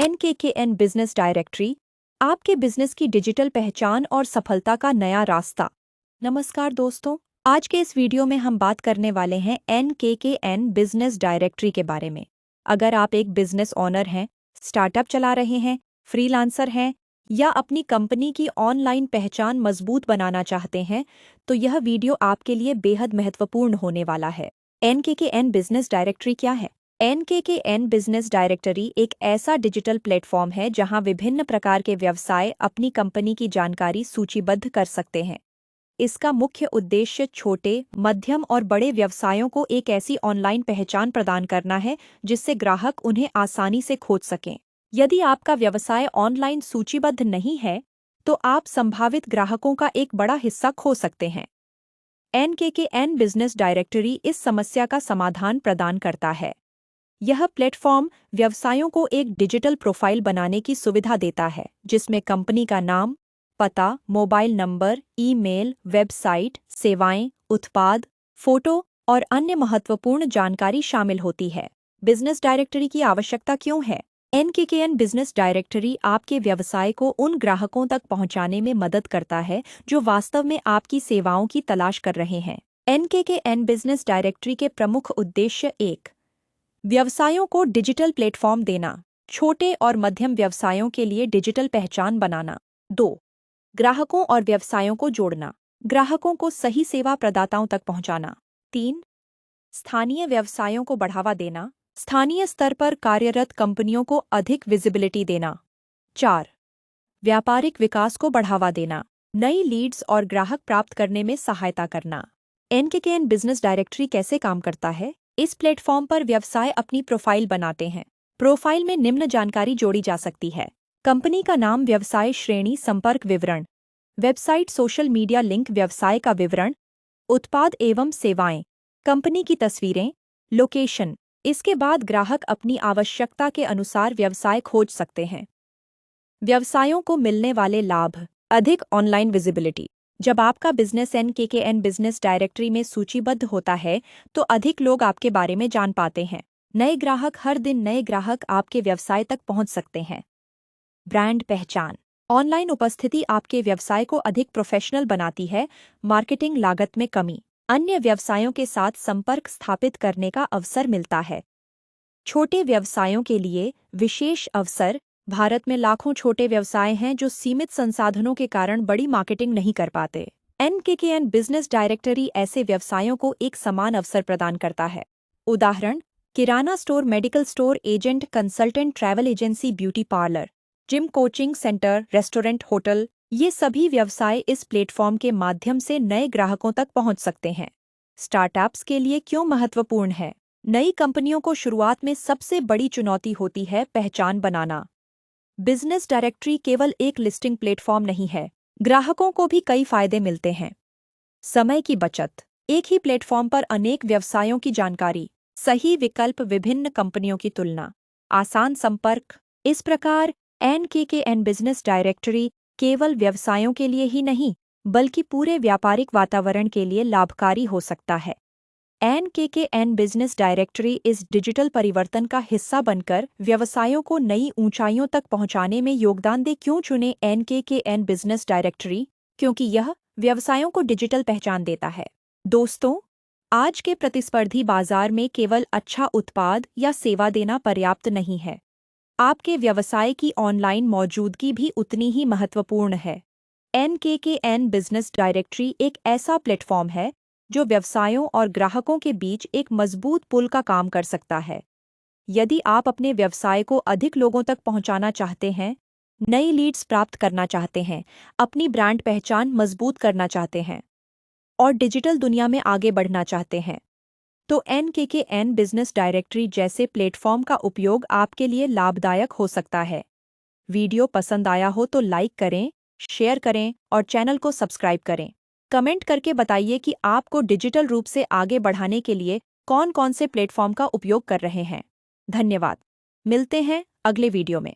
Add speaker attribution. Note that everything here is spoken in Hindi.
Speaker 1: NKKN बिजनेस डायरेक्टरी आपके बिजनेस की डिजिटल पहचान और सफलता का नया रास्ता। नमस्कार दोस्तों, आज के इस वीडियो में हम बात करने वाले हैं NKKN बिजनेस डायरेक्टरी के बारे में। अगर आप एक बिजनेस ओनर हैं, स्टार्टअप चला रहे हैं, फ्रीलांसर हैं या अपनी कंपनी की ऑनलाइन पहचान मजबूत बनाना चाहते हैं, तो यह वीडियो आपके लिए बेहद महत्वपूर्ण होने वाला है। NKKN बिजनेस डायरेक्टरी क्या है? NKKN बिजनेस डायरेक्टरी एक ऐसा डिजिटल प्लेटफॉर्म है जहां विभिन्न प्रकार के व्यवसाय अपनी कंपनी की जानकारी सूचीबद्ध कर सकते हैं। इसका मुख्य उद्देश्य छोटे, मध्यम और बड़े व्यवसायों को एक ऐसी ऑनलाइन पहचान प्रदान करना है जिससे ग्राहक उन्हें आसानी से खोज सकें। यदि आपका व्यवसाय ऑनलाइन सूचीबद्ध नहीं है, तो आप संभावित ग्राहकों का एक बड़ा हिस्सा खो सकते हैं। NKKN बिजनेस डायरेक्टरी इस समस्या का समाधान प्रदान करता है। यह प्लेटफॉर्म व्यवसायों को एक डिजिटल प्रोफाइल बनाने की सुविधा देता है, जिसमें कंपनी का नाम, पता, मोबाइल नंबर, ईमेल, वेबसाइट, सेवाएं, उत्पाद, फोटो और अन्य महत्वपूर्ण जानकारी शामिल होती है। बिजनेस डायरेक्टरी की आवश्यकता क्यों है? NKKN बिजनेस डायरेक्टरी आपके व्यवसाय को उन ग्राहकों तक पहुंचाने में मदद करता है जो वास्तव में आपकी सेवाओं की तलाश कर रहे हैं। NKKN बिजनेस डायरेक्टरी के प्रमुख उद्देश्य: 1. व्यवसायों को डिजिटल प्लेटफॉर्म देना, छोटे और मध्यम व्यवसायों के लिए डिजिटल पहचान बनाना। 2. ग्राहकों और व्यवसायों को जोड़ना, ग्राहकों को सही सेवा प्रदाताओं तक पहुंचाना। 3. स्थानीय व्यवसायों को बढ़ावा देना, स्थानीय स्तर पर कार्यरत कंपनियों को अधिक विजिबिलिटी देना। 4. व्यापारिक विकास को बढ़ावा देना, नई लीड्स और ग्राहक प्राप्त करने में सहायता करना। NKKN बिजनेस डायरेक्टरी कैसे काम करता है? इस प्लेटफॉर्म पर व्यवसाय अपनी प्रोफाइल बनाते हैं। प्रोफाइल में निम्न जानकारी जोड़ी जा सकती है: कंपनी का नाम, व्यवसाय श्रेणी, संपर्क विवरण, वेबसाइट, सोशल मीडिया लिंक, व्यवसाय का विवरण, उत्पाद एवं सेवाएं, कंपनी की तस्वीरें, लोकेशन। इसके बाद ग्राहक अपनी आवश्यकता के अनुसार व्यवसाय खोज सकते हैं। व्यवसायों को मिलने वाले लाभ: अधिक ऑनलाइन विजिबिलिटी। जब आपका बिजनेस NKKN बिजनेस डायरेक्टरी में सूचीबद्ध होता है, तो अधिक लोग आपके बारे में जान पाते हैं। नए ग्राहक, हर दिन नए ग्राहक आपके व्यवसाय तक पहुंच सकते हैं। ब्रांड पहचान: ऑनलाइन उपस्थिति आपके व्यवसाय को अधिक प्रोफेशनल बनाती है। मार्केटिंग लागत में कमी, अन्य व्यवसायों के साथ संपर्क स्थापित करने का अवसर मिलता है। छोटे व्यवसायों के लिए विशेष अवसर: भारत में लाखों छोटे व्यवसाय हैं जो सीमित संसाधनों के कारण बड़ी मार्केटिंग नहीं कर पाते। NKKN बिजनेस डायरेक्टरी ऐसे व्यवसायों को एक समान अवसर प्रदान करता है। उदाहरण: kirana store, medical store, agent, consultant, travel agency, beauty parlour, gym, coaching centre, restaurant, hotel. ये सभी व्यवसाय इस प्लेटफॉर्म के माध्यम से नए ग्राहकों तक पहुंच सकते हैं। स्टार्टअप्स के लिए क्यों महत्वपूर्ण है? नई कंपनियों को शुरुआत में सबसे बड़ी चुनौती होती है पहचान बनाना। बिजनेस डायरेक्टरी केवल एक लिस्टिंग प्लेटफॉर्म नहीं है, ग्राहकों को भी कई फायदे मिलते हैं। समय की बचत: एक ही प्लेटफॉर्म पर अनेक व्यवसायों की जानकारी, सही विकल्प, विभिन्न कंपनियों की तुलना, आसान संपर्क। इस प्रकार NKKN बिजनेस डायरेक्टरी केवल व्यवसायों के लिए ही नहीं, बल्कि पूरे व्यापारिक वातावरण के लिए लाभकारी हो सकता है। NKKN बिजनेस डायरेक्टरी इस डिजिटल परिवर्तन का हिस्सा बनकर व्यवसायों को नई ऊंचाइयों तक पहुंचाने में योगदान दे। क्यों चुने NKKN बिजनेस डायरेक्टरी? क्योंकि यह व्यवसायों को डिजिटल पहचान देता है। दोस्तों, आज के प्रतिस्पर्धी बाजार में केवल अच्छा उत्पाद या सेवा देना पर्याप्त नहीं है। आपके व्यवसाय की ऑनलाइन मौजूदगी भी उतनी ही महत्वपूर्ण है। NKKN बिजनेस डायरेक्टरी एक ऐसा प्लेटफॉर्म है जो व्यवसायों और ग्राहकों के बीच एक मजबूत पुल का काम कर सकता है। यदि आप अपने व्यवसाय को अधिक लोगों तक पहुंचाना चाहते हैं, नई लीड्स प्राप्त करना चाहते हैं, अपनी ब्रांड पहचान मजबूत करना चाहते हैं और डिजिटल दुनिया में आगे बढ़ना चाहते हैं, तो NKKN बिजनेस डायरेक्टरी जैसे प्लेटफॉर्म का उपयोग आपके लिए लाभदायक हो सकता है। वीडियो पसंद आया हो तो लाइक करें, शेयर करें और चैनल को सब्सक्राइब करें। कमेंट करके बताइए कि आपको डिजिटल रूप से आगे बढ़ाने के लिए कौन-कौन से प्लेटफॉर्म का उपयोग कर रहे हैं। धन्यवाद। मिलते हैं अगले वीडियो में।